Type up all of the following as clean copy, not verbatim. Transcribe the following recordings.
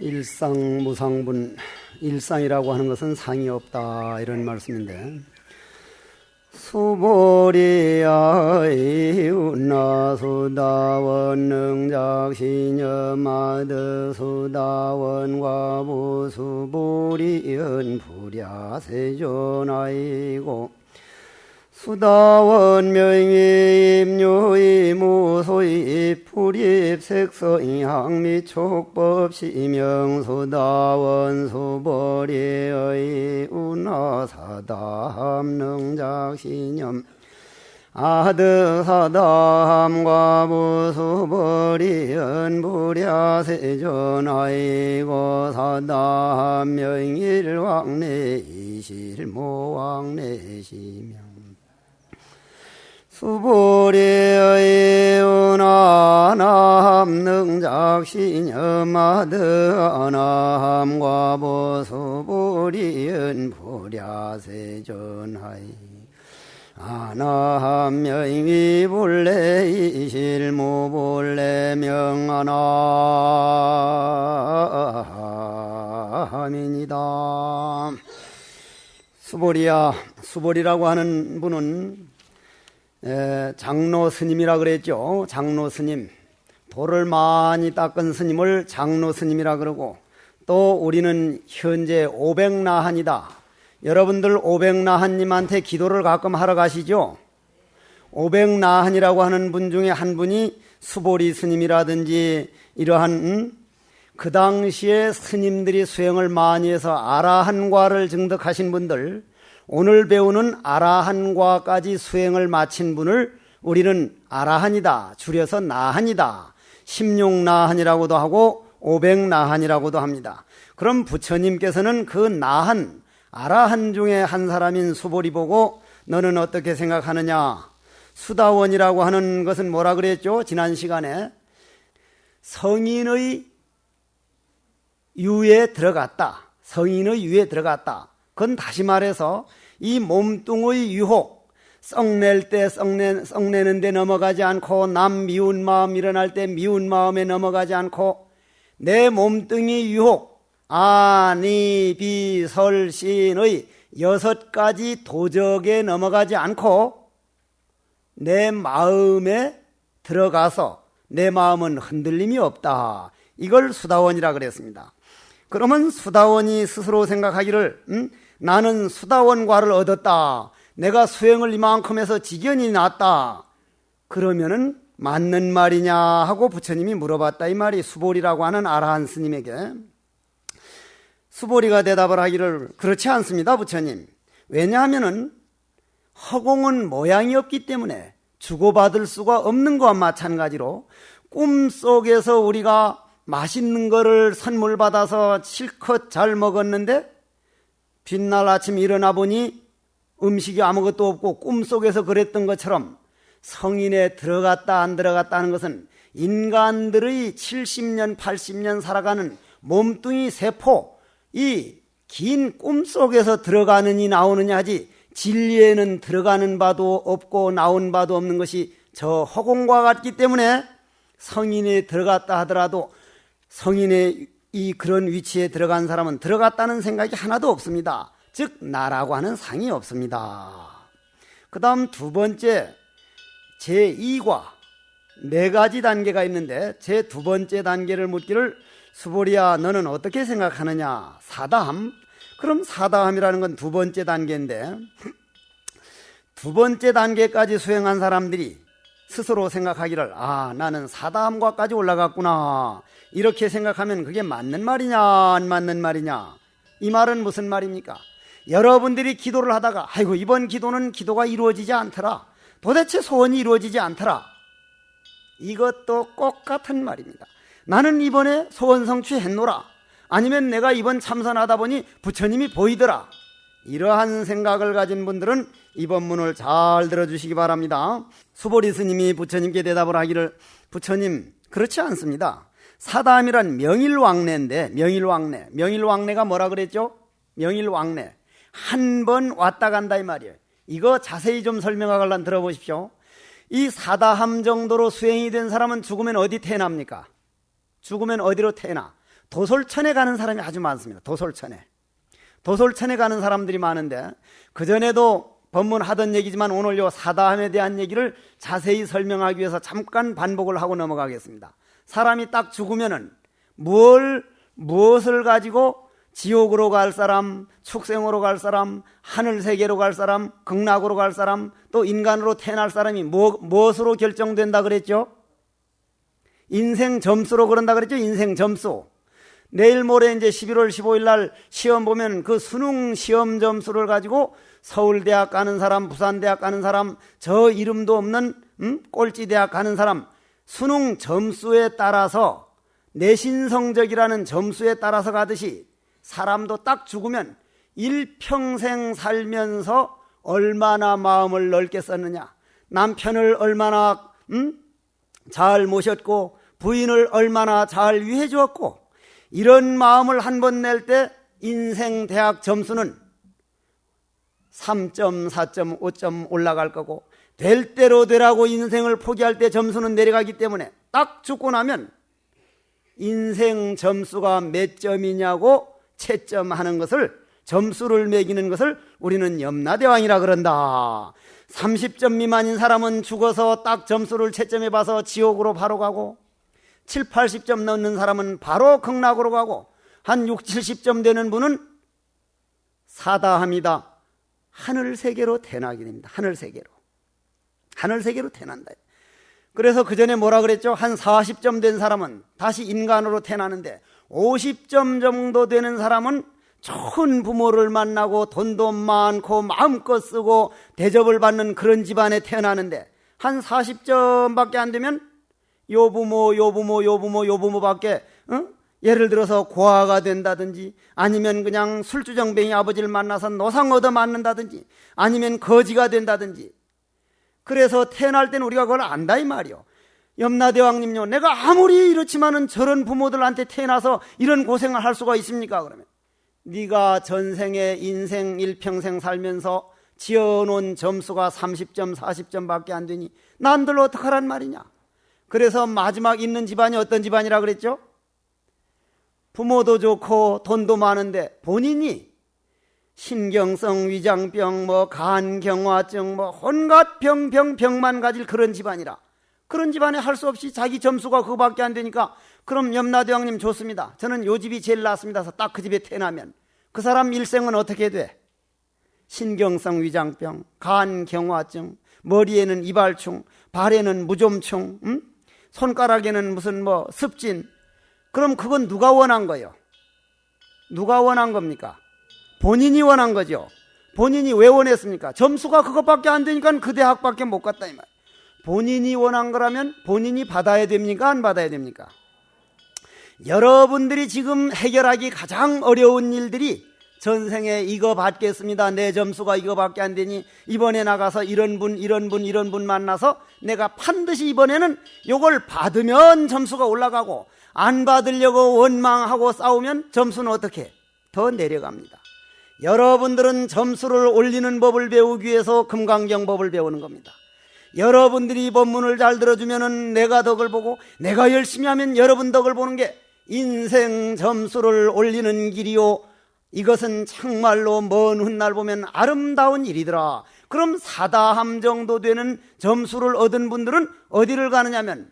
일상무상분, 일상이라고 하는 것은 상이 없다 이런 말씀인데, 수보리야 이웃나 수다원 능작시녀마드 수다원 과부 수보리은 불야세존아이고 수다원 명의 임요의 무소의 불입 색서의 항미 촉법 시명 수다원 수보리의 운하사담 능작시념 아드사담 과부 수보리은 불야세존아이고 사담 명일왕래 이실모왕래 시명 수보리의 운하남 능작시녀마드 아나함 과부 수보리은 불야세존하이 아나함 여인이 본래 이실무본래 명아나함이니다. 수보리야, 수보리라고 하는 분은 장로 스님이라 그랬죠. 장로 스님, 돌을 많이 닦은 스님을 장로 스님이라 그러고, 또 우리는 현재 오백나한이다. 여러분들 오백나한님한테 기도를 가끔 하러 가시죠. 오백나한이라고 하는 분 중에 한 분이 수보리 스님이라든지 이러한 그 당시에 스님들이 수행을 많이 해서 아라한과를 증득하신 분들, 오늘 배우는 아라한과까지 수행을 마친 분을 우리는 아라한이다, 줄여서 나한이다, 십육나한이라고도 하고 오백나한이라고도 합니다. 그럼 부처님께서는 그 나한, 아라한 중에 한 사람인 수보리 보고 너는 어떻게 생각하느냐? 수다원이라고 하는 것은 뭐라 그랬죠? 지난 시간에 성인의 유에 들어갔다. 성인의 유에 들어갔다. 그건 다시 말해서 이 몸뚱의 유혹, 썩낼 때 썩내는 데 넘어가지 않고, 남 미운 마음 일어날 때 미운 마음에 넘어가지 않고, 내 몸뚱이 유혹, 아니 비설신의 6가지 도적에 넘어가지 않고 내 마음에 들어가서 내 마음은 흔들림이 없다. 이걸 수다원이라 그랬습니다. 그러면 수다원이 스스로 생각하기를 나는 수다원과를 얻었다. 내가 수행을 이만큼 해서 지견이 났다. 그러면은 맞는 말이냐 하고 부처님이 물어봤다. 이 말이 수보리라고 하는 아라한 스님에게. 수보리가 대답을 하기를 그렇지 않습니다, 부처님. 왜냐하면은 허공은 모양이 없기 때문에 주고받을 수가 없는 것과 마찬가지로 꿈속에서 우리가 맛있는 거를 선물 받아서 실컷 잘 먹었는데 뒷날 아침 일어나 보니 음식이 아무것도 없고 꿈속에서 그랬던 것처럼 성인에 들어갔다 안 들어갔다 하는 것은 인간들의 70년 80년 살아가는 몸뚱이 세포, 이 긴 꿈속에서 들어가느니 나오느냐 하지 진리에는 들어가는 바도 없고 나온 바도 없는 것이 저 허공과 같기 때문에 성인에 들어갔다 하더라도 성인의 이 그런 위치에 들어간 사람은 들어갔다는 생각이 하나도 없습니다. 즉 나라고 하는 상이 없습니다. 그 다음 두 번째 제2과 4가지 단계가 있는데 제 두 번째 단계를 묻기를 수보리야 너는 어떻게 생각하느냐? 사다함. 그럼 사다함이라는 건 두 번째 단계인데 두 번째 단계까지 수행한 사람들이 스스로 생각하기를 나는 사다함과까지 올라갔구나 이렇게 생각하면 그게 맞는 말이냐 안 맞는 말이냐? 이 말은 무슨 말입니까? 여러분들이 기도를 하다가 아이고 이번 기도는 기도가 이루어지지 않더라, 도대체 소원이 이루어지지 않더라, 이것도 똑같은 말입니다. 나는 이번에 소원 성취했노라, 아니면 내가 이번 참선하다 보니 부처님이 보이더라, 이러한 생각을 가진 분들은 이 법문을 잘 들어주시기 바랍니다. 수보리 스님이 부처님께 대답을 하기를 부처님 그렇지 않습니다. 사다함이란 명일왕래인데 명일왕래가 뭐라 그랬죠? 명일왕래 한 번 왔다 간다 이 말이에요. 이거 자세히 좀 설명하려면 들어보십시오. 이 사다함 정도로 수행이 된 사람은 죽으면 어디 태어납니까? 죽으면 어디로 태어나? 도솔천에 가는 사람이 아주 많습니다. 도솔천에 가는 사람들이 많은데, 그전에도 법문하던 얘기지만 오늘 요 사다함에 대한 얘기를 자세히 설명하기 위해서 잠깐 반복을 하고 넘어가겠습니다. 사람이 딱 죽으면은 무엇을 가지고 지옥으로 갈 사람, 축생으로 갈 사람, 하늘세계로 갈 사람, 극락으로 갈 사람, 또 인간으로 태어날 사람이 무엇으로 결정된다 그랬죠? 인생 점수로 그런다 그랬죠? 인생 점수. 내일 모레 이제 11월 15일 날 시험 보면 그 수능 시험 점수를 가지고 서울대학 가는 사람, 부산대학 가는 사람, 저 이름도 없는 꼴찌대학 가는 사람, 수능 점수에 따라서, 내신 성적이라는 점수에 따라서 가듯이 사람도 딱 죽으면 일평생 살면서 얼마나 마음을 넓게 썼느냐, 남편을 얼마나 잘 모셨고 부인을 얼마나 잘 위해 주었고, 이런 마음을 한 번 낼 때 인생 대학 점수는 3점, 4점, 5점 올라갈 거고, 될 대로 되라고 인생을 포기할 때 점수는 내려가기 때문에 딱 죽고 나면 인생 점수가 몇 점이냐고 채점하는 것을, 점수를 매기는 것을 우리는 염라대왕이라 그런다. 30점 미만인 사람은 죽어서 딱 점수를 채점해 봐서 지옥으로 바로 가고, 7, 80점 넣는 사람은 바로 극락으로 가고, 한 6, 70점 되는 분은 사다합니다. 하늘세계로 태어나게 됩니다. 하늘세계로 태어난다. 그래서 그 전에 뭐라 그랬죠? 한 40점 된 사람은 다시 인간으로 태어나는데, 50점 정도 되는 사람은 좋은 부모를 만나고 돈도 많고 마음껏 쓰고 대접을 받는 그런 집안에 태어나는데, 한 40점밖에 안 되면 요부모밖에 예를 들어서 고아가 된다든지, 아니면 그냥 술주정뱅이 아버지를 만나서 노상 얻어 맞는다든지, 아니면 거지가 된다든지. 그래서 태어날 때는 우리가 그걸 안다 이 말이요. 염라대왕님요, 내가 아무리 이렇지만은 저런 부모들한테 태어나서 이런 고생을 할 수가 있습니까? 그러면 네가 전생에 인생 일평생 살면서 지어놓은 점수가 30점 40점밖에 안 되니 난들 어떡하란 말이냐. 그래서 마지막 있는 집안이 어떤 집안이라 그랬죠? 부모도 좋고 돈도 많은데 본인이 신경성 위장병, 간경화증, 온갖 병만 가질 그런 집안이라, 그런 집안에 할 수 없이 자기 점수가 그거밖에 안 되니까, 그럼 염라대왕님 좋습니다, 저는 요 집이 제일 낫습니다 해서 딱 그 집에 태어나면 그 사람 일생은 어떻게 돼? 신경성 위장병, 간경화증, 머리에는 이발충, 발에는 무좀충, 손가락에는 무슨 습진. 그럼 그건 누가 원한 거예요? 누가 원한 겁니까? 본인이 원한 거죠. 본인이 왜 원했습니까? 점수가 그것밖에 안 되니까 그 대학밖에 못 갔다 이 말. 본인이 원한 거라면 본인이 받아야 됩니까? 안 받아야 됩니까? 여러분들이 지금 해결하기 가장 어려운 일들이, 전생에 이거 받겠습니다, 내 점수가 이거밖에 안 되니 이번에 나가서 이런 분 만나서 내가 반드시 이번에는 요걸 받으면 점수가 올라가고, 안 받으려고 원망하고 싸우면 점수는 어떻게? 더 내려갑니다. 여러분들은 점수를 올리는 법을 배우기 위해서 금강경법을 배우는 겁니다. 여러분들이 법문을 잘 들어주면은 내가 덕을 보고, 내가 열심히 하면 여러분 덕을 보는 게 인생 점수를 올리는 길이요, 이것은 정말로 먼 훗날 보면 아름다운 일이더라. 그럼 사다함 정도 되는 점수를 얻은 분들은 어디를 가느냐면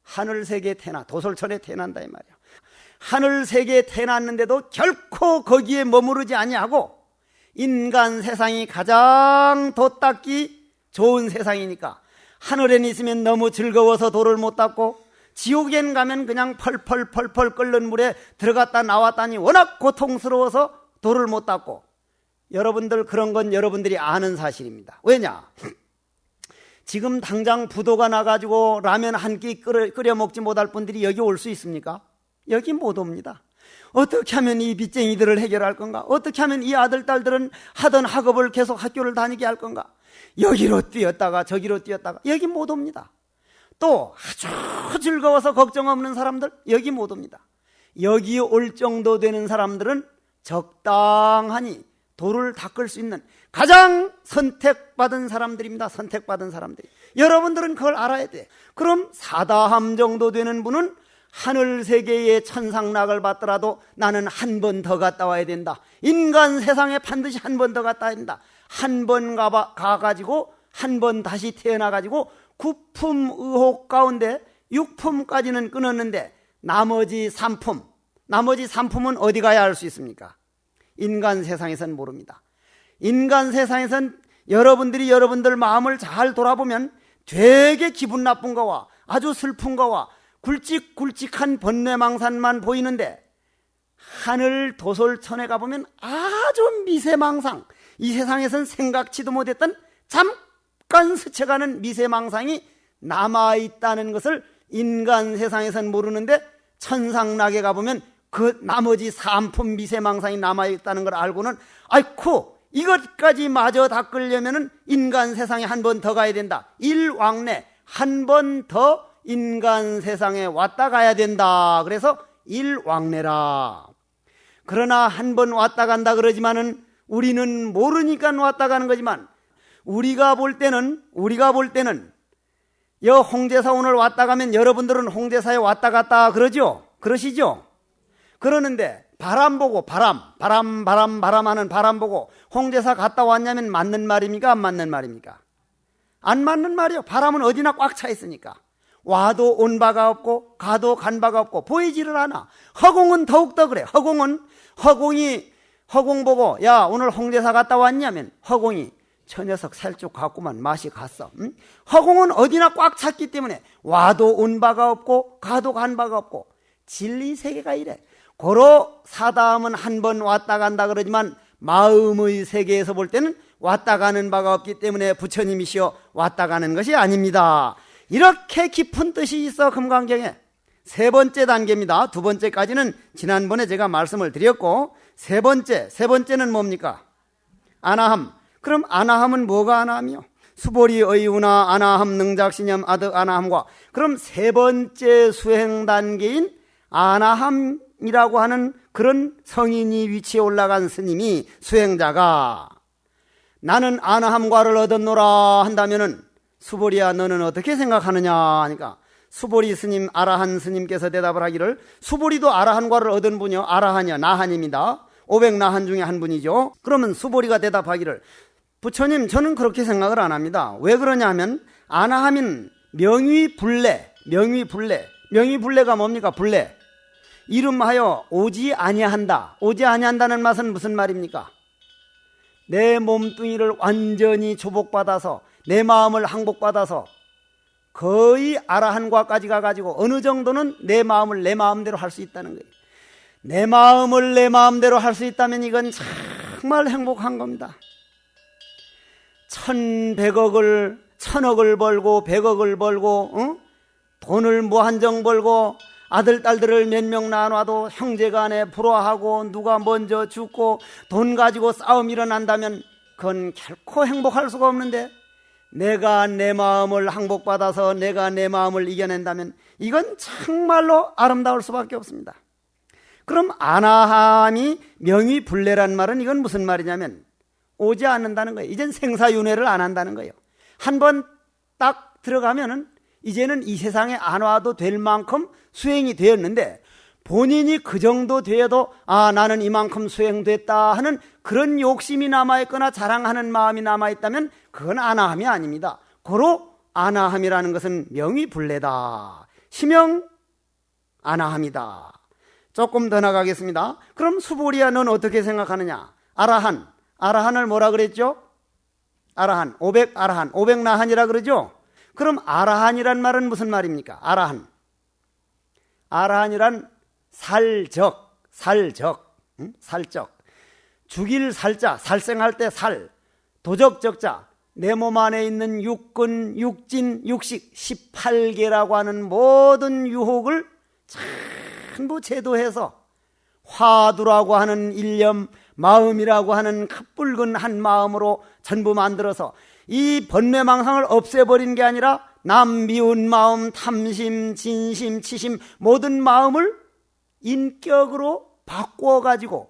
하늘세계에 도솔천에 태어난다 이 말이야. 하늘세계에 태어났는데도 결코 거기에 머무르지 아니하고, 인간 세상이 가장 도 닦기 좋은 세상이니까 하늘엔 있으면 너무 즐거워서 도를 못 닦고, 지옥엔 가면 그냥 펄펄 끓는 물에 들어갔다 나왔다니 워낙 고통스러워서 도를 못 닦고. 여러분들 그런 건 여러분들이 아는 사실입니다. 왜냐? 지금 당장 부도가 나가지고 라면 한 끼 끓여 먹지 못할 분들이 여기 올 수 있습니까? 여기 못 옵니다. 어떻게 하면 이 빚쟁이들을 해결할 건가? 어떻게 하면 이 아들, 딸들은 하던 학업을 계속 학교를 다니게 할 건가? 여기로 뛰었다가 저기로 뛰었다가 여기 못 옵니다. 또 아주 즐거워서 걱정 없는 사람들 여기 못 옵니다. 여기 올 정도 되는 사람들은 적당하니 도를 닦을 수 있는 가장 선택받은 사람들입니다. 선택받은 사람들이. 여러분들은 그걸 알아야 돼. 그럼 사다함 정도 되는 분은 하늘 세계의 천상락을 받더라도 나는 한 번 더 갔다 와야 된다. 인간 세상에 반드시 한 번 더 갔다 와야 된다. 한 번 가가지고 한 번 다시 태어나가지고 구품 의혹 가운데 6품까지는 끊었는데 나머지 3품은 어디 가야 할 수 있습니까? 인간 세상에선 모릅니다. 인간 세상에선 여러분들이 여러분들 마음을 잘 돌아보면 되게 기분 나쁜 거와 아주 슬픈 거와 굵직굵직한 번뇌망상만 보이는데 하늘 도솔천에 가보면 아주 미세망상, 이 세상에선 생각지도 못했던 잠깐 스쳐가는 미세망상이 남아있다는 것을 인간 세상에선 모르는데 천상락에 가보면 그 나머지 3품 미세망상이 남아있다는 걸 알고는 아이쿠 이것까지 마저 닦으려면 인간 세상에 한 번 더 가야 된다. 일왕래 한 번 더 인간 세상에 왔다 가야 된다. 그래서 일왕래라. 그러나 한 번 왔다 간다 그러지만은 우리는 모르니까 왔다 가는 거지만 우리가 볼 때는 홍제사 오늘 왔다 가면 여러분들은 홍제사에 왔다 갔다 그러죠? 그러시죠? 그러는데 바람 보고 바람 하는 바람 보고 홍제사 갔다 왔냐면 맞는 말입니까? 안 맞는 말입니까? 안 맞는 말이요. 바람은 어디나 꽉 차 있으니까. 와도 온 바가 없고 가도 간 바가 없고 보이지를 않아. 허공은 더욱더 그래. 허공 보고 야 오늘 홍제사 갔다 왔냐면 허공이 저 녀석 살쭉 갔구만 맛이 갔어. 응? 허공은 어디나 꽉 찼기 때문에 와도 온 바가 없고 가도 간 바가 없고 진리 세계가 이래. 고로 사다음은 한 번 왔다 간다 그러지만 마음의 세계에서 볼 때는 왔다 가는 바가 없기 때문에 부처님이시여 왔다 가는 것이 아닙니다. 이렇게 깊은 뜻이 있어 금강경에. 세 번째 단계입니다. 두 번째까지는 지난번에 제가 말씀을 드렸고 세 번째는 뭡니까? 아나함. 그럼 아나함은 뭐가 아나함이요? 수보리 의우나 아나함 능작신념 아득 아나함과 그럼 세 번째 수행 단계인 아나함이라고 하는 그런 성인이 위치에 올라간 스님이 수행자가 나는 아나함과를 얻었노라 한다면은 수보리야 너는 어떻게 생각하느냐 하니까 수보리 스님 아라한 스님께서 대답을 하기를 수보리도 아라한과를 얻은 분이요 아라한이요 나한입니다. 500나한 중에 한 분이죠. 그러면 수보리가 대답하기를 부처님 저는 그렇게 생각을 안 합니다. 왜 그러냐 하면 아나함인 명의불례가 뭡니까? 불례 이름하여 오지 아니한다는 맛은 무슨 말입니까? 내 몸뚱이를 완전히 조복받아서 내 마음을 항복받아서 거의 아라한과까지 가가지고 어느 정도는 내 마음을 내 마음대로 할 수 있다는 거예요. 내 마음을 내 마음대로 할 수 있다면 이건 정말 행복한 겁니다. 1000억을 벌고 100억을 벌고 돈을 무한정 벌고 아들 딸들을 몇 명 낳아도 형제간에 불화하고 누가 먼저 죽고 돈 가지고 싸움 일어난다면 그건 결코 행복할 수가 없는데 내가 내 마음을 항복받아서 내가 내 마음을 이겨낸다면 이건 정말로 아름다울 수밖에 없습니다. 그럼 아나함이 명의불례란 말은 이건 무슨 말이냐면 오지 않는다는 거예요. 이젠 생사윤회를 안 한다는 거예요. 한번 딱 들어가면은 이제는 이 세상에 안 와도 될 만큼 수행이 되었는데 본인이 그 정도 되어도 나는 이만큼 수행됐다 하는 그런 욕심이 남아있거나 자랑하는 마음이 남아있다면 그건 아나함이 아닙니다. 고로 아나함이라는 것은 명의불례다. 심형 아나함이다. 조금 더 나가겠습니다. 그럼 수보리야 넌 어떻게 생각하느냐? 아라한을 뭐라 그랬죠? 아라한, 500나한이라 그러죠? 그럼 아라한이란 말은 무슨 말입니까? 아라한이란 살적. 죽일 살자, 살생할 때 살, 도적적자, 내 몸 안에 있는 육근, 육진, 육식 18개라고 하는 모든 유혹을 전부 제도해서 화두라고 하는 일념, 마음이라고 하는 붉은 한 마음으로 전부 만들어서 이 번뇌망상을 없애버린 게 아니라 남 미운 마음, 탐심, 진심, 치심 모든 마음을 인격으로 바꿔가지고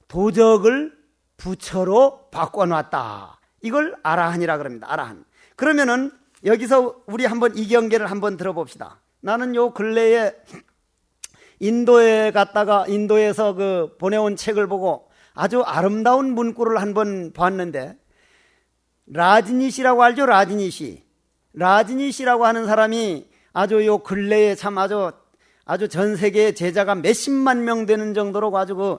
도적을 부처로 바꿔놨다. 이걸 아라한이라 그럽니다. 아라한. 그러면은 여기서 우리 한번 이 경계를 한번 들어봅시다. 나는 요 근래에 인도에 갔다가 인도에서 그 보내온 책을 보고 아주 아름다운 문구를 한번 봤는데, 라지니시라고 알죠? 라지니시라고 하는 사람이 아주 요 근래에 참 아주 전 세계에 제자가 몇십만 명 되는 정도로 아주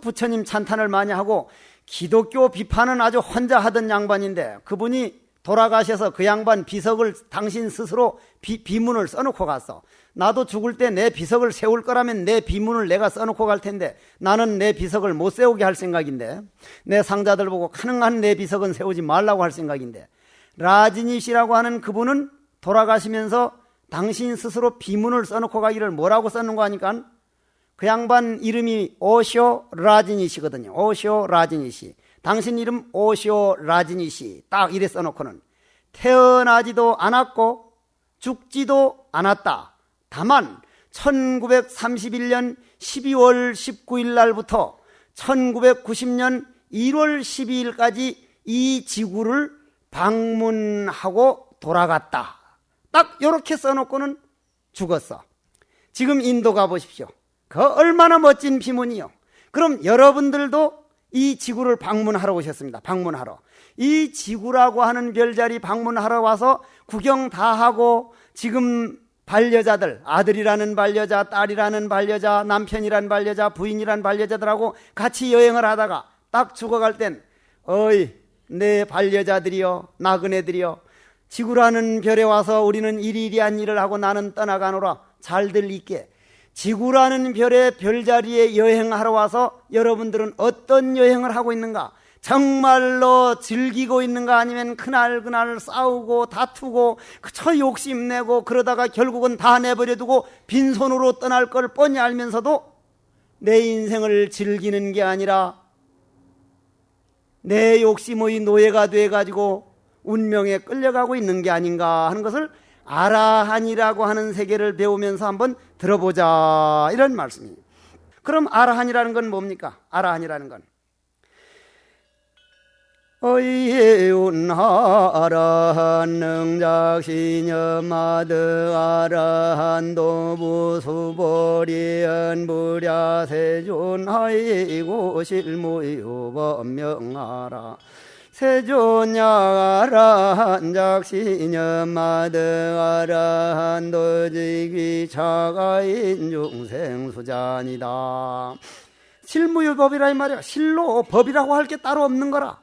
부처님 찬탄을 많이 하고 기독교 비판은 아주 혼자 하던 양반인데, 그분이 돌아가셔서 그 양반 비석을 당신 스스로 비문을 써놓고 갔어. 나도 죽을 때 내 비석을 세울 거라면 내 비문을 내가 써놓고 갈 텐데 나는 내 비석을 못 세우게 할 생각인데, 내 상자들 보고 가능한 내 비석은 세우지 말라고 할 생각인데, 라지니시라고 하는 그분은 돌아가시면서 당신 스스로 비문을 써놓고 가기를 뭐라고 썼는가 하니까 그 양반 이름이 오쇼 라지니시거든요. 오쇼 라지니시. 당신 이름 오쇼 라지니시. 딱 이래 써놓고는 태어나지도 않았고 죽지도 않았다. 다만 1931년 12월 19일 날부터 1990년 1월 12일까지 이 지구를 방문하고 돌아갔다. 딱 이렇게 써놓고는 죽었어. 지금 인도 가보십시오. 그 얼마나 멋진 비문이요. 그럼 여러분들도 이 지구를 방문하러 오셨습니다. 방문하러. 이 지구라고 하는 별자리 방문하러 와서 구경 다 하고, 지금 반려자들, 아들이라는 반려자, 딸이라는 반려자, 남편이란 반려자, 부인이란 반려자들하고 같이 여행을 하다가 딱 죽어갈 땐, 어이 내 반려자들이여, 나그네들이여, 지구라는 별에 와서 우리는 이리이리한 일을 하고 나는 떠나가노라. 잘들 있게. 지구라는 별의 별자리에 여행하러 와서 여러분들은 어떤 여행을 하고 있는가? 정말로 즐기고 있는가? 아니면 그날 싸우고 다투고 그저 욕심내고 그러다가 결국은 다 내버려두고 빈손으로 떠날 걸 뻔히 알면서도 내 인생을 즐기는 게 아니라 내 욕심의 노예가 돼가지고 운명에 끌려가고 있는 게 아닌가 하는 것을 아라한이라고 하는 세계를 배우면서 한번 들어보자, 이런 말씀입니다. 그럼 아라한이라는 건 뭡니까? 아라한이라는 건 어이운 아라한 능작시녀마드 아라한 도부수보리언 부랴세존 하이고 실무유 법명하라. 세존야아라한 작시녀마드 아라한 도지기 차가인 중생수잔이다. 실무유법이라 이 말이야. 실로 법이라고 할 게 따로 없는 거라.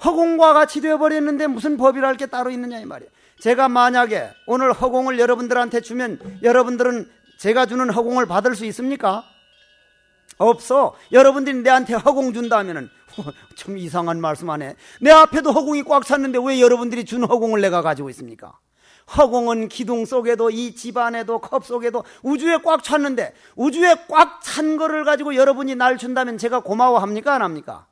허공과 같이 되어버렸는데 무슨 법이라 할 게 따로 있느냐 이 말이야. 제가 만약에 오늘 허공을 여러분들한테 주면 여러분들은 제가 주는 허공을 받을 수 있습니까? 없어. 여러분들이 내한테 허공 준다 하면은 참 이상한 말씀 하네. 내 앞에도 허공이 꽉 찼는데 왜 여러분들이 준 허공을 내가 가지고 있습니까? 허공은 기둥 속에도 이 집안에도 컵 속에도 우주에 꽉 찼는데, 우주에 꽉 찬 거를 가지고 여러분이 날 준다면 제가 고마워합니까? 안 합니까?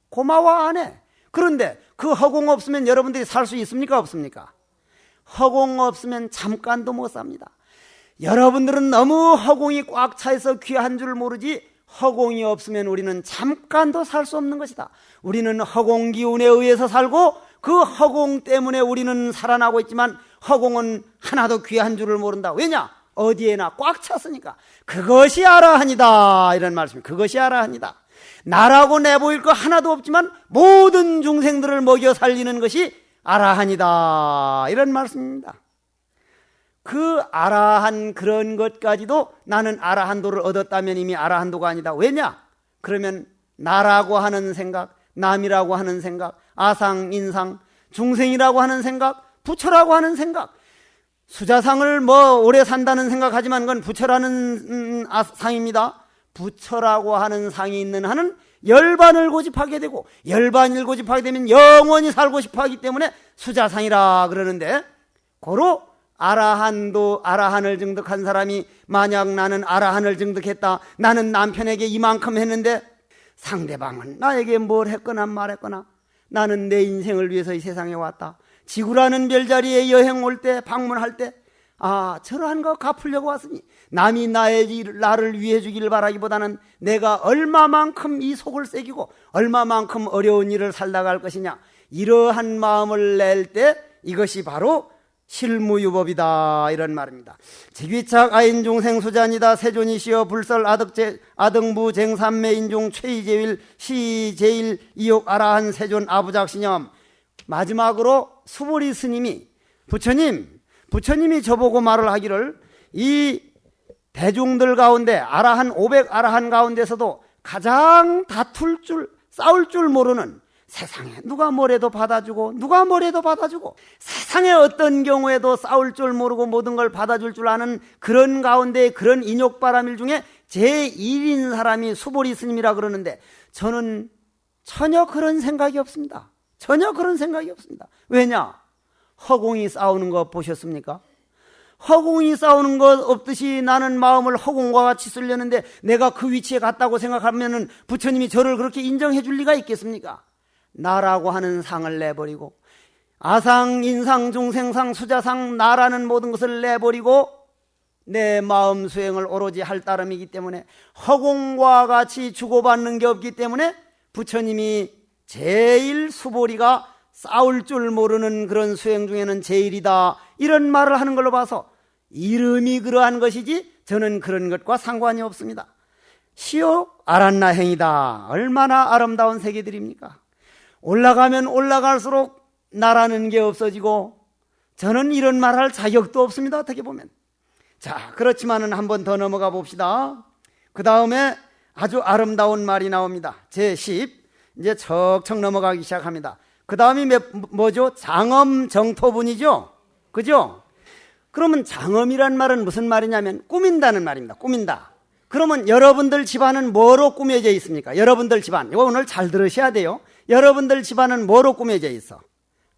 고마워 안 해. 그런데 그 허공 없으면 여러분들이 살 수 있습니까? 없습니까? 허공 없으면 잠깐도 못 삽니다. 여러분들은 너무 허공이 꽉 차 있어 귀한 줄 모르지, 허공이 없으면 우리는 잠깐도 살 수 없는 것이다. 우리는 허공 기운에 의해서 살고 그 허공 때문에 우리는 살아나고 있지만 허공은 하나도 귀한 줄을 모른다. 왜냐? 어디에나 꽉 찼으니까. 그것이 아라한이다, 이런 말씀입니다. 그것이 아라한이다. 나라고 내보일 거 하나도 없지만 모든 중생들을 먹여 살리는 것이 아라한이다, 이런 말씀입니다. 그 아라한 그런 것까지도 나는 아라한도를 얻었다면 이미 아라한도가 아니다. 왜냐? 그러면 나라고 하는 생각, 남이라고 하는 생각, 아상, 인상, 중생이라고 하는 생각, 부처라고 하는 생각, 수자상을 오래 산다는 생각하지만 그건 부처라는 상입니다. 부처라고 하는 상이 있는 한은 열반을 고집하게 되고, 열반을 고집하게 되면 영원히 살고 싶어 하기 때문에 수자상이라 그러는데, 고로 아라한을 증득한 사람이 만약 나는 아라한을 증득했다, 나는 남편에게 이만큼 했는데 상대방은 나에게 뭘 했거나 말했거나, 나는 내 인생을 위해서 이 세상에 왔다, 지구라는 별자리에 여행 올 때 방문할 때 저러한 거 갚으려고 왔으니 남이 나를 위해 주기를 바라기보다는 내가 얼마만큼 이 속을 새기고 얼마만큼 어려운 일을 살다 갈 것이냐, 이러한 마음을 낼 때 이것이 바로 실무유법이다 이런 말입니다. 직위착 아인중 생수잔이다 세존이시여 불설 아등부 쟁삼매인중 최이제일 시제일 이욕 아라한 세존 아부작신염. 마지막으로 수보리 스님이 부처님이 저보고 말을 하기를 이 대중들 가운데 아라한 500 아라한 가운데서도 가장 싸울 줄 모르는, 세상에 누가 뭐래도 받아주고 세상에 어떤 경우에도 싸울 줄 모르고 모든 걸 받아줄 줄 아는 그런 가운데 그런 인욕바람일 중에 제1인 사람이 수보리 스님이라 그러는데 저는 전혀 그런 생각이 없습니다. 왜냐? 허공이 싸우는 거 보셨습니까? 허공이 싸우는 것 없듯이 나는 마음을 허공과 같이 쓰려는데 내가 그 위치에 갔다고 생각하면은 부처님이 저를 그렇게 인정해 줄 리가 있겠습니까? 나라고 하는 상을 내버리고 아상, 인상, 중생상, 수자상, 나라는 모든 것을 내버리고 내 마음 수행을 오로지 할 따름이기 때문에 허공과 같이 주고받는 게 없기 때문에 부처님이 제일 수보리가 싸울 줄 모르는 그런 수행 중에는 제일이다 이런 말을 하는 걸로 봐서 이름이 그러한 것이지 저는 그런 것과 상관이 없습니다. 시오 아란나행이다. 얼마나 아름다운 세계들입니까? 올라가면 올라갈수록 나라는 게 없어지고 저는 이런 말 할 자격도 없습니다. 어떻게 보면. 자, 그렇지만은 한 번 더 넘어가 봅시다. 그 다음에 아주 아름다운 말이 나옵니다. 제10 이제 척척 넘어가기 시작합니다. 그 다음이 뭐죠? 장엄정토분이죠? 그죠? 그러면 장엄이란 말은 무슨 말이냐면 꾸민다는 말입니다. 꾸민다. 그러면 여러분들 집안은 뭐로 꾸며져 있습니까? 여러분들 집안, 이거 오늘 잘 들으셔야 돼요. 여러분들 집안은 뭐로 꾸며져 있어?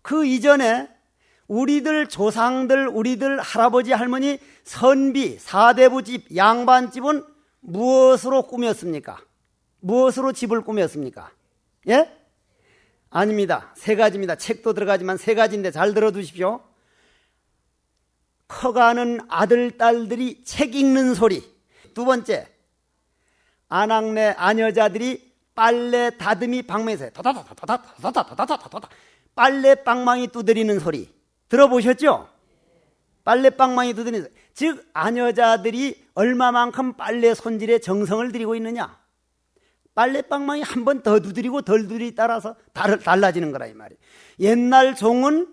그 이전에 우리들 조상들, 우리들 할아버지, 할머니, 선비, 사대부집, 양반집은 무엇으로 꾸몄습니까? 무엇으로 집을 꾸몄습니까? 예? 아닙니다. 세 가지입니다. 책도 들어가지만 세 가지인데 잘 들어두십시오. 커가는 아들, 딸들이 책 읽는 소리. 두 번째, 아낙네 아녀자들이 빨래 다듬이 방망이에서 다다다다다다다다다다다다 빨래 방망이 두드리는 소리 들어보셨죠? 빨래 방망이 두드리는 소리. 즉 아녀자들이 얼마만큼 빨래 손질에 정성을 들이고 있느냐. 빨래 방망이 한 번 더 두드리고 덜 두드리 따라서 달라지는 거라 이 말이에요. 옛날 종은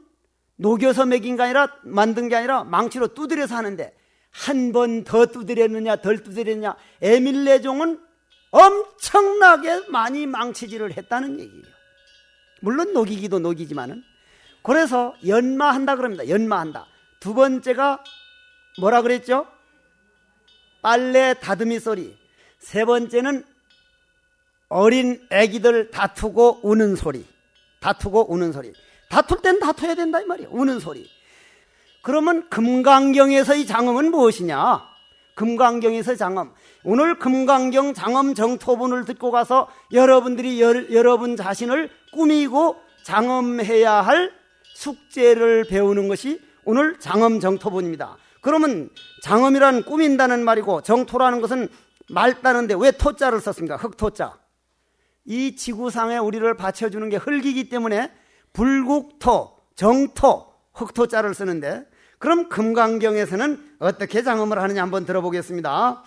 녹여서 먹인 게 아니라 만든 게 아니라 망치로 두드려서 하는데 한 번 더 두드렸느냐 덜 두드렸느냐. 에밀레 종은 엄청나게 많이 망치질을 했다는 얘기예요. 물론 녹이기도 녹이지만은. 그래서 연마한다 그럽니다. 연마한다. 두 번째가 뭐라 그랬죠? 빨래 다듬이 소리. 세 번째는 어린 애기들 다투고 우는 소리. 다툴 땐 다투어야 된다 이 말이에요. 우는 소리. 그러면 금강경에서의 장엄은 무엇이냐? 금강경에서의 장엄. 오늘 금강경 장엄 정토분을 듣고 가서 여러분들이 여러분 자신을 꾸미고 장엄해야 할 숙제를 배우는 것이 오늘 장엄 정토분입니다. 그러면 장엄이란 꾸민다는 말이고 정토라는 것은 맑다는데 왜 토자를 썼습니까? 흙토자. 이 지구상에 우리를 받쳐주는 게 흙이기 때문에 불국토, 정토, 흙토자를 쓰는데 그럼 금강경에서는 어떻게 장엄을 하느냐 한번 들어보겠습니다.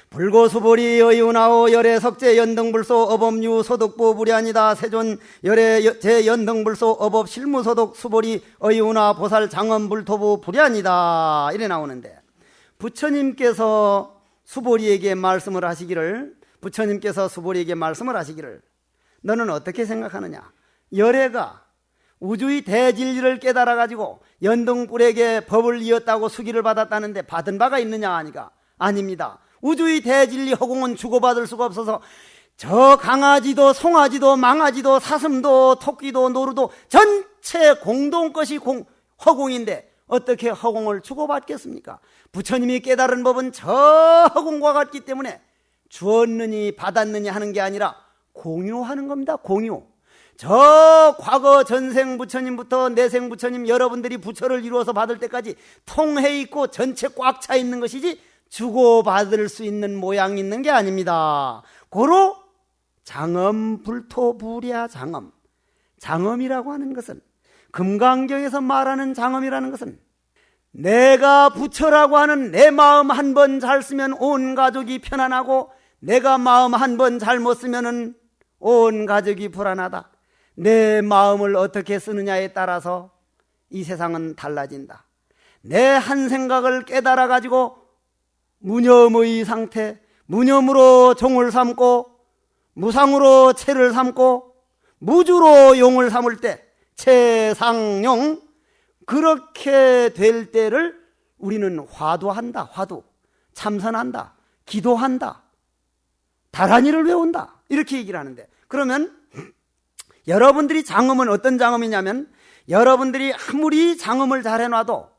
불고수보리 여이운하오 열애석제 연등불소 어법유 소득부 불야니다 세존 열애 제연등불소 어법 실무소득 수보리 어이운하 보살 장엄불토부 불야니다 이래 나오는데 부처님께서 수보리에게 말씀을 하시기를 너는 어떻게 생각하느냐? 열애가 우주의 대진리를 깨달아가지고 연등불에게 법을 이었다고 수기를 받았다는데 받은 바가 있느냐 하니까 아닙니다. 우주의 대진리 허공은 주고받을 수가 없어서 저 강아지도 송아지도 망아지도 사슴도 토끼도 노루도 전체 공동 것이 허공인데 어떻게 허공을 주고받겠습니까? 부처님이 깨달은 법은 저 허공과 같기 때문에 주었느니 받았느니 하는 게 아니라 공유하는 겁니다. 공유. 저 과거 전생 부처님부터 내생 부처님 여러분들이 부처를 이루어서 받을 때까지 통해 있고 전체 꽉 차 있는 것이지 주고받을 수 있는 모양 있는 게 아닙니다. 고로 장엄 불토불야 장엄. 장엄이라고 하는 것은 금강경에서 말하는 장엄이라는 것은 내가 부처라고 하는 내 마음 한 번 잘 쓰면 온 가족이 편안하고 내가 마음 한 번 잘못 쓰면 온 가족이 불안하다. 내 마음을 어떻게 쓰느냐에 따라서 이 세상은 달라진다. 내 한 생각을 깨달아 가지고 무념의 상태, 무념으로 종을 삼고 무상으로 체를 삼고 무주로 용을 삼을 때 체상용, 그렇게 될 때를 우리는 화두한다. 화두, 참선한다, 기도한다, 다란이를 외운다, 이렇게 얘기를 하는데, 그러면 여러분들이 장엄은 어떤 장엄이냐면, 여러분들이 아무리 장엄을 잘 해놔도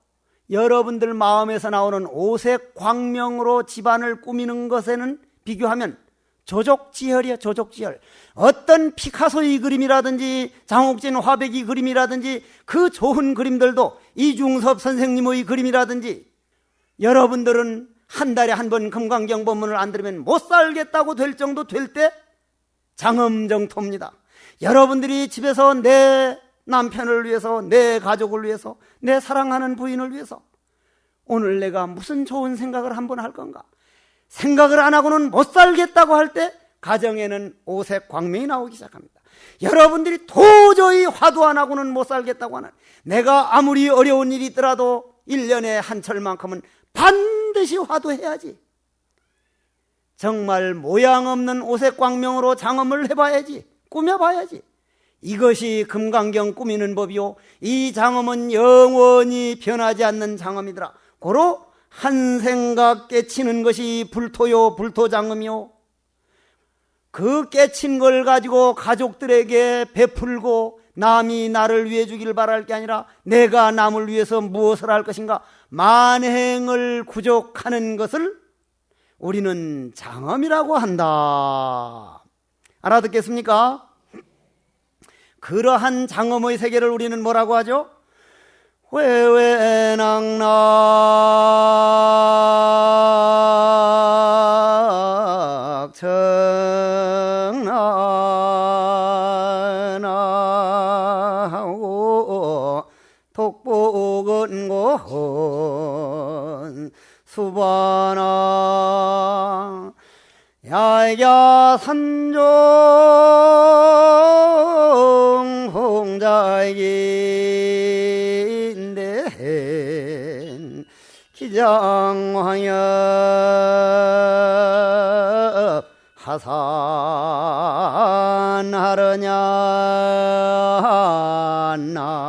여러분들 마음에서 나오는 오색 광명으로 집안을 꾸미는 것에는 비교하면 조족지혈이야. 조족지혈. 어떤 피카소의 그림이라든지 장옥진 화백이 그림이라든지 그 좋은 그림들도 이중섭 선생님의 그림이라든지, 여러분들은 한 달에 한 번 금강경 법문을 안 들으면 못 살겠다고 될 정도 될 때 장엄정토입니다. 여러분들이 집에서 내 남편을 위해서, 내 가족을 위해서, 내 사랑하는 부인을 위해서 오늘 내가 무슨 좋은 생각을 한번 할 건가, 생각을 안 하고는 못 살겠다고 할 때 가정에는 오색 광명이 나오기 시작합니다. 여러분들이 도저히 화두 안 하고는 못 살겠다고 하는, 내가 아무리 어려운 일이 있더라도 1년에 한철만큼은 반드시 화두해야지, 정말 모양 없는 오색 광명으로 장엄을 해봐야지, 꾸며봐야지. 이것이 금강경 꾸미는 법이요, 이 장엄은 영원히 변하지 않는 장엄이더라. 고로 한 생각 깨치는 것이 불토요, 불토장엄이요. 그 깨친 걸 가지고 가족들에게 베풀고 남이 나를 위해 주기를 바랄 게 아니라 내가 남을 위해서 무엇을 할 것인가, 만행을 구족하는 것을 우리는 장엄이라고 한다. 알아듣겠습니까? 그러한 장엄의 세계를 우리는 뭐라고 하죠? 회외낭락 청나하고 독보근곤 수바나 야야 산종 홍자인데 기장황엽 하산하려냐 나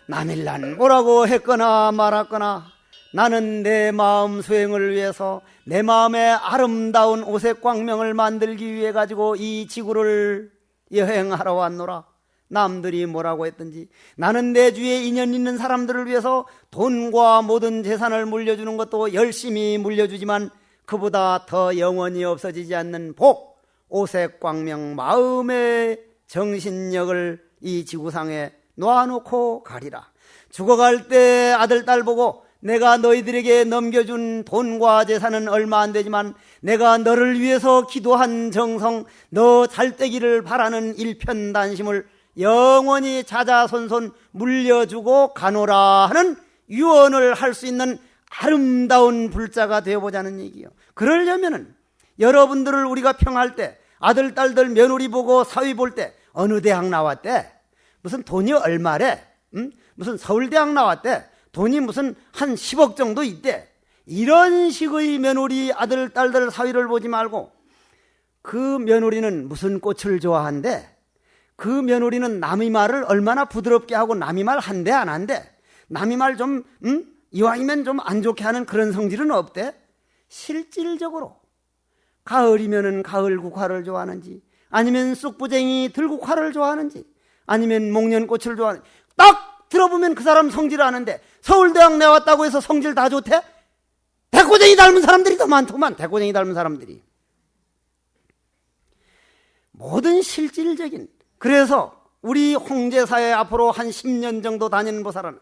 남일란 뭐라고 했거나 말았거나 나는 내 마음 수행을 위해서 내 마음의 아름다운 오색 광명을 만들기 위해 가지고 이 지구를 여행하러 왔노라. 남들이 뭐라고 했든지 나는 내 주위에 인연 있는 사람들을 위해서 돈과 모든 재산을 물려주는 것도 열심히 물려주지만 그보다 더 영원히 없어지지 않는 복, 오색 광명 마음의 정신력을 이 지구상에 놓아놓고 가리라. 죽어갈 때 아들, 딸 보고 내가 너희들에게 넘겨준 돈과 재산은 얼마 안 되지만 내가 너를 위해서 기도한 정성, 너 잘되기를 바라는 일편단심을 영원히 자자손손 물려주고 가노라 하는 유언을 할 수 있는 아름다운 불자가 되어보자는 얘기예요. 그러려면은 여러분들을 우리가 평할 때 아들, 딸들 며느리 보고 사위 볼 때 어느 대학 나왔대? 무슨 돈이 얼마래? 무슨 서울대학 나왔대? 돈이 무슨 한 10억 정도 있대? 이런 식의 며느리 아들, 딸들 사위를 보지 말고 그 며느리는 무슨 꽃을 좋아한대? 그 며느리는 남의 말을 얼마나 부드럽게 하고 남의 말 한대 안 한대? 남의 말 좀 이왕이면 좀 안 좋게 하는 그런 성질은 없대? 실질적으로 가을이면은 가을 국화를 좋아하는지 아니면 쑥부쟁이 들국화를 좋아하는지 아니면 목련꽃을 좋아하는지 딱 들어보면 그 사람 성질 아는데 서울대학 나왔다고 해서 성질 다 좋대? 대꼬쟁이 닮은 사람들이 더 많더만. 대꼬쟁이 닮은 사람들이 모든 실질적인, 그래서 우리 홍제사에 앞으로 한 10년 정도 다니는 보살은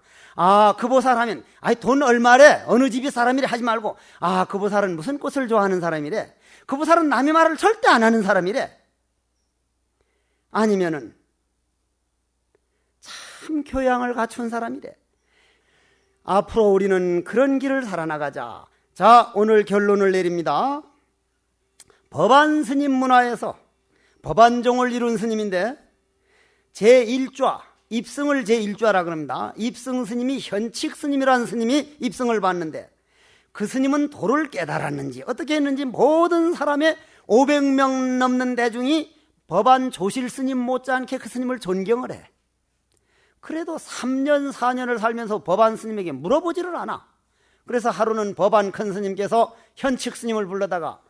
그 보살하면 돈 얼마래? 어느 집이 사람이래 하지 말고 그 보살은 무슨 꽃을 좋아하는 사람이래? 그 보살은 남의 말을 절대 안 하는 사람이래. 아니면은 참 교양을 갖춘 사람이래. 앞으로 우리는 그런 길을 살아나가자. 자, 오늘 결론을 내립니다. 법안 스님 문화에서 법안종을 이룬 스님인데 제1좌, 입승을 제1좌라 그럽니다. 입승 스님이 현칙 스님이라는 스님이 입승을 받는데 그 스님은 도를 깨달았는지 어떻게 했는지 모든 사람의 500명 넘는 대중이 법안 조실 스님 못지않게 그 스님을 존경을 해. 그래도 3년 4년을 살면서 법안 스님에게 물어보지를 않아. 그래서 하루는 법안 큰 스님께서 현칙 스님을 불러다가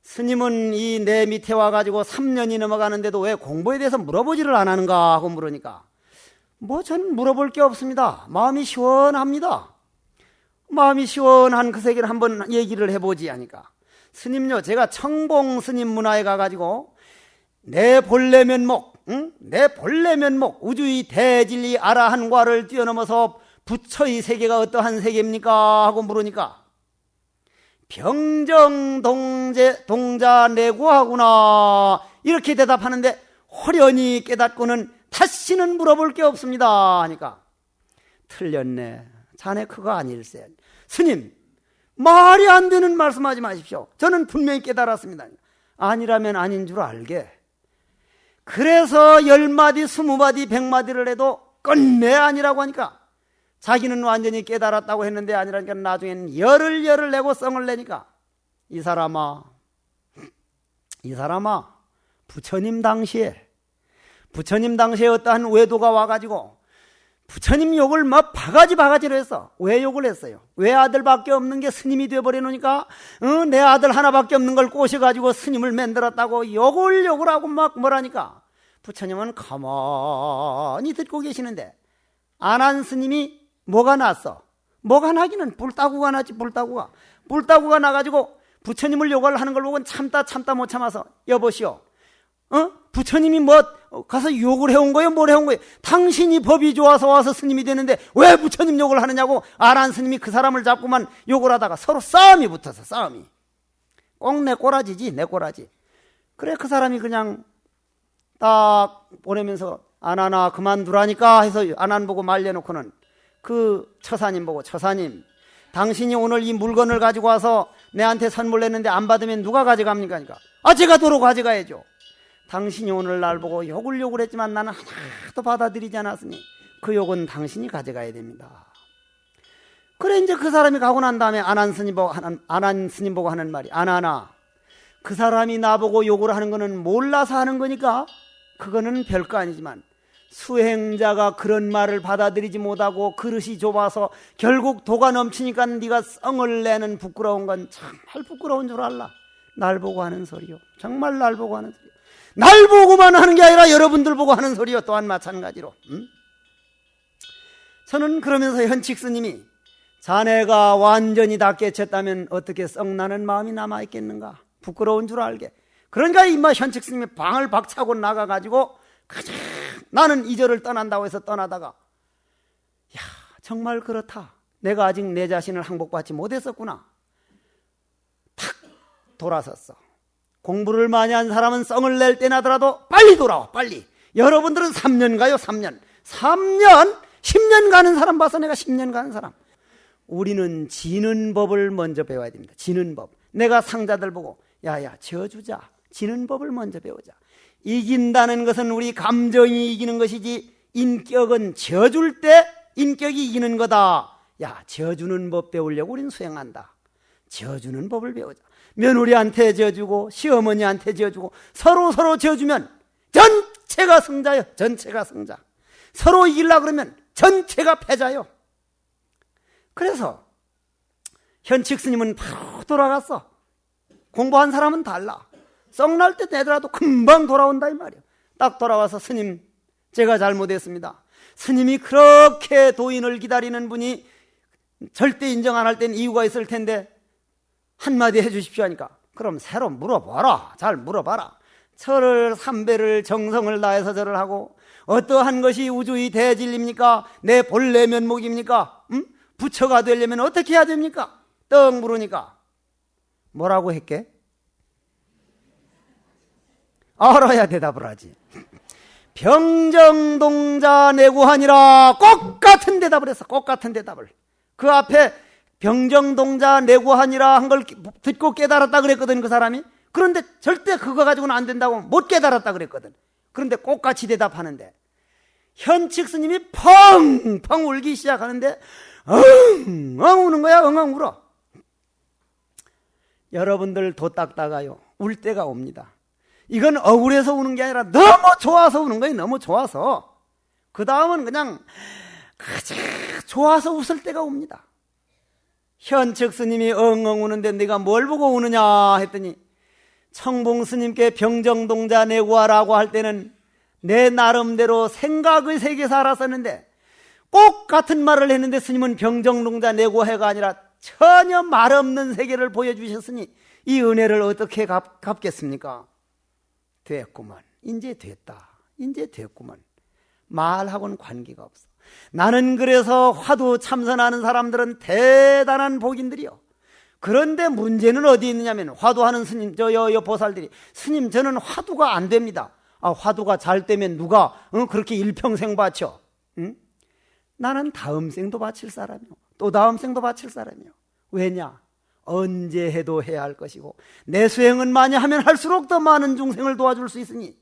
스님은 이 내 밑에 와가지고 3년이 넘어가는데도 왜 공부에 대해서 물어보지를 안 하는가 하고 물으니까 저는 물어볼 게 없습니다. 마음이 시원합니다. 마음이 시원한 그 세계를 한번 얘기를 해보지 하니까 스님요, 제가 청봉 스님 문화에 가가지고 내 본래 면목, 내 본래 면목 우주의 대진리 아라한과를 뛰어넘어서 부처의 세계가 어떠한 세계입니까? 하고 물으니까 병정동자 내구하구나 이렇게 대답하는데 호련히 깨닫고는 다시는 물어볼 게 없습니다 하니까 틀렸네. 자네 그거 아닐세. 스님, 말이 안 되는 말씀하지 마십시오. 저는 분명히 깨달았습니다. 아니라면 아닌 줄 알게. 그래서 10마디, 20마디, 100마디를 해도 끝내 아니라고 하니까 자기는 완전히 깨달았다고 했는데 아니라니까 나중에는 열을 내고 썽을 내니까 이 사람아 부처님 당시에 어떠한 외도가 와가지고 부처님 욕을 바가지로 했어. 왜 욕을 했어요? 왜 아들밖에 없는 게 스님이 되어버려 놓으니까 내 아들 하나밖에 없는 걸 꼬셔가지고 스님을 만들었다고 욕을 하고 막 뭐라니까 부처님은 가만히 듣고 계시는데 안한 스님이 뭐가 났어? 뭐가 나기는 뿔따구가 났지. 뿔따구가 나가지고 부처님을 욕을 하는 걸 보고 참다 못 참아서 여보시오, 부처님이 가서 욕을 해온 거예요? 뭘 해온 거예요? 당신이 법이 좋아서 와서 스님이 되는데 왜 부처님 욕을 하느냐고 아란 스님이 그 사람을 잡고만 욕을 하다가 서로 싸움이 붙어서 꼭 내 꼬라지지, 내 꼬라지. 그래 그 사람이 그냥 딱 보내면서 안하나 그만두라니까 해서 안한 보고 말려놓고는 그 처사님 보고 처사님, 당신이 오늘 이 물건을 가지고 와서 내한테 선물 냈는데 안 받으면 누가 가져갑니까? 그러니까 제가 도로 가져가야죠. 당신이 오늘 날 보고 욕을 했지만 나는 하나도 받아들이지 않았으니 그 욕은 당신이 가져가야 됩니다. 그래 이제 그 사람이 가고 난 다음에 안한 스님 보고 하는 말이 안하나 그 사람이 나보고 욕을 하는 거는 몰라서 하는 거니까 그거는 별거 아니지만 수행자가 그런 말을 받아들이지 못하고 그릇이 좁아서 결국 도가 넘치니까 네가 썽을 내는 부끄러운 건 정말 부끄러운 줄 알라. 날 보고 하는 소리요. 정말 날 보고 하는 소리요. 날 보고만 하는 게 아니라 여러분들 보고 하는 소리요. 또한 마찬가지로. 저는 그러면서 현칙 스님이 자네가 완전히 다 깨쳤다면 어떻게 썩나는 마음이 남아있겠는가. 부끄러운 줄 알게. 그러니까 이마 현칙 스님이 방을 박차고 나가가지고 가장 나는 이 절을 떠난다고 해서 떠나다가 정말 그렇다. 내가 아직 내 자신을 항복받지 못했었구나. 탁 돌아섰어. 공부를 많이 한 사람은 썽을 낼 때나 하더라도 빨리 돌아와, 빨리. 여러분들은 3년 가요, 3년. 10년 가는 사람 봐서 내가 10년 가는 사람. 우리는 지는 법을 먼저 배워야 됩니다. 지는 법. 내가 상자들 보고 야야 져주자. 지는 법을 먼저 배우자. 이긴다는 것은 우리 감정이 이기는 것이지 인격은 져줄 때 인격이 이기는 거다. 야, 져주는 법 배우려고 우리는 수행한다. 져주는 법을 배우자. 며느리한테 져주고 시어머니한테 져주고 서로 져주면 전체가 승자요. 전체가 승자. 서로 이기려고 그러면 전체가 패자요. 그래서 현칙 스님은 바로 돌아갔어. 공부한 사람은 달라. 썩날 때 되더라도 금방 돌아온다 이 말이야. 딱 돌아와서 스님 제가 잘못했습니다. 스님이 그렇게 도인을 기다리는 분이 절대 인정 안 할 땐 이유가 있을 텐데 한마디 해주십시오 하니까 그럼 새로 물어봐라. 잘 물어봐라. 절을 3배를 정성을 다해서 절을 하고 어떠한 것이 우주의 대진리입니까? 내 본래 면목입니까? 부처가 되려면 어떻게 해야 됩니까? 떡 물으니까 뭐라고 했게? 알아야 대답을 하지. 병정동자 내구하니라. 똑같은 대답을 했어. 똑같은 대답을. 그 앞에 병정동자 내구하니라 한 걸 듣고 깨달았다 그랬거든, 그 사람이. 그런데 절대 그거 가지고는 안 된다고 못 깨달았다 그랬거든. 그런데 똑같이 대답하는데 현측 스님이 펑펑 울기 시작하는데 엉엉 우는 거야. 엉엉 울어. 여러분들 도 닦다가요 울 때가 옵니다. 이건 억울해서 우는 게 아니라 너무 좋아서 우는 거예요. 너무 좋아서. 그 다음은 그냥 가장 좋아서 웃을 때가 옵니다. 현측 스님이 엉엉 우는데 네가 뭘 보고 우느냐 했더니 청봉 스님께 병정동자 내구하라고 할 때는 내 나름대로 생각의 세계에서 알았었는데 꼭 같은 말을 했는데 스님은 병정동자 내구해가 아니라 전혀 말 없는 세계를 보여주셨으니 이 은혜를 어떻게 갚겠습니까? 됐구먼. 이제 됐다. 이제 됐구먼. 말하고는 관계가 없어. 나는 그래서 화두 참선하는 사람들은 대단한 복인들이요. 그런데 문제는 어디 있느냐면 화두하는 스님, 여 보살들이 스님 저는 화두가 안 됩니다. 아, 화두가 잘 되면 누가 그렇게 일평생 바쳐? 응? 나는 다음 생도 바칠 사람이요. 또 다음 생도 바칠 사람이요. 왜냐? 언제 해도 해야 할 것이고 내 수행은 많이 하면 할수록 더 많은 중생을 도와줄 수 있으니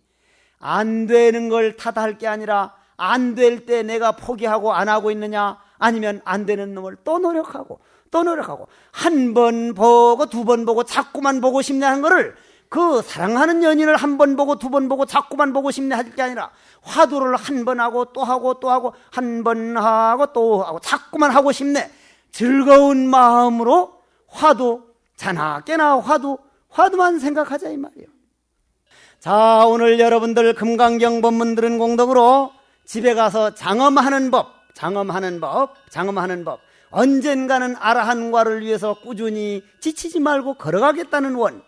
안 되는 걸 탓할 게 아니라 안 될 때 내가 포기하고 안 하고 있느냐, 아니면 안 되는 놈을 또 노력하고 또 노력하고 한 번 보고 두 번 보고 자꾸만 보고 싶네 하는 거를 그 사랑하는 연인을 한 번 보고 두 번 보고 자꾸만 보고 싶네 할 게 아니라 화두를 한 번 하고 또 하고 또 하고 한 번 하고 또 하고 자꾸만 하고 싶네. 즐거운 마음으로 화두, 자나 깨나 화두만 생각하자 이 말이에요. 자, 오늘 여러분들 금강경 법문 들은 공덕으로 집에 가서 장엄하는 법, 언젠가는 아라한과를 위해서 꾸준히 지치지 말고 걸어가겠다는 원.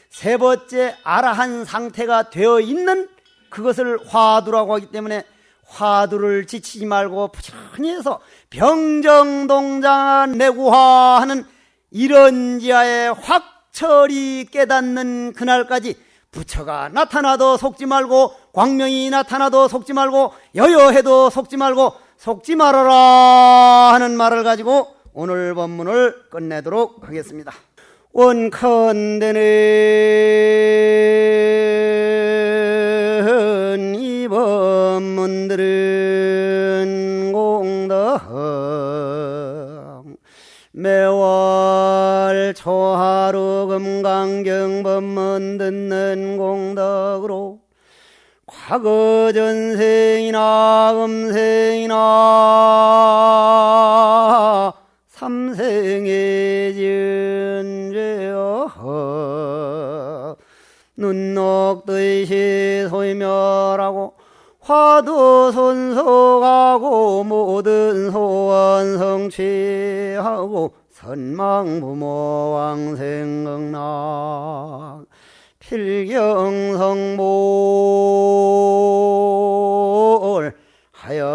세 번째, 아라한 상태가 되어 있는 그것을 화두라고 하기 때문에 화두를 지치지 말고 부지런히 해서 병정동자 내구화하는 이런 지하에 확철이 깨닫는 그날까지 부처가 나타나도 속지 말고 광명이 나타나도 속지 말고 여여해도 속지 말고 속지 말아라 하는 말을 가지고 오늘 법문을 끝내도록 하겠습니다. 원컨대는 이 법문들은 공덕 매월 초하루 금강경 법문 듣는 공덕으로 과거 전생이나 음생이나 삼생의 지은 죄여 눈녹듯이 소멸하고 화두 손속하고 모든 소원 성취하고 선망부모 왕생응락 필경성몰 하여